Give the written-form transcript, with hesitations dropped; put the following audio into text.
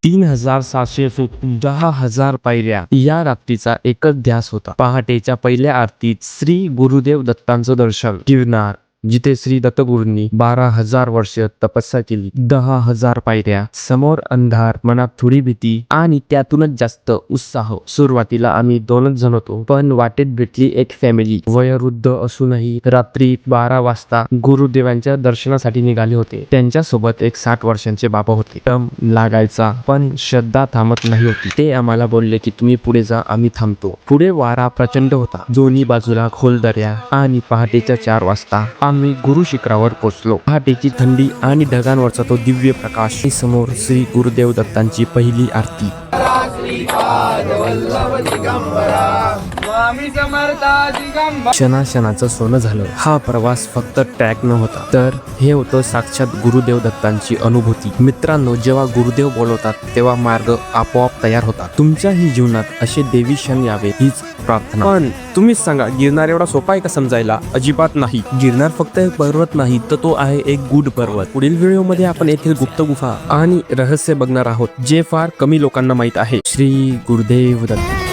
3700 फूट 10,000 पायऱ्या या रात्रीचा एकच ध्यास होता. पहाटेच्या पहिल्या आरतीत श्री गुरुदेव दत्तांचं दर्शन. गिरनार जिथे श्री दत्तगुरूंनी 12,000 वर्ष तपस्या केली. 10,000 पायऱ्या, समोर अंधार, मनात थोडी भीती आणि त्यातूनच जास्त उत्साह. सुरुवातीला आम्ही 2च जण होतो, पण वाटेत भेटली एक फॅमिली. वयोवृद्ध असूनही रात्री 12 वाजता गुरुदेवांच्या दर्शनासाठी निघाले होते. त्यांच्यासोबत एक 60 वर्षांचे बाबा होते. दम लागायचा, पण श्रद्धा थांबत नाही होती. ते आम्हाला बोलले की तुम्ही पुढे जा, आम्ही थांबतो. पुढे वारा प्रचंड होता. दोन्ही बाजूला खोल दऱ्या आणि पहाटेच्या 4 वाजता आम्ही गुरु शिखरावर पोहोचलो. पहाटेची थंडी आणि ढगांवरचा तो दिव्य प्रकाश. समोर श्री गुरुदेव दत्तांची पहिली आरती. क्षणाक्षणाचं सोनं झालं. हा प्रवास फक्त ट्रॅक नव्हता, तर हे होतं साक्षात गुरुदेव दत्तांची अनुभूती. मित्रांनो, जेव्हा गुरुदेव बोलवतात तेव्हा मार्ग आपोआप तयार होतात. तुमच्याही जीवनात असे देवी क्षण यावे हीच प्रार्थना. पण तुम्हीच सांगा, गिरनार एवढा सोपा आहे का समजायला? अजिबात नाही. गिरनार फक्त एक पर्वत नाही, तर तो आहे एक गूढ पर्वत. पुढील व्हिडिओमध्ये आपण येथील गुप्त गुफा आणि रहस्य बघणार आहोत, जे फार कमी लोकांना माहित आहे. श्री गुरुदेव दत्त.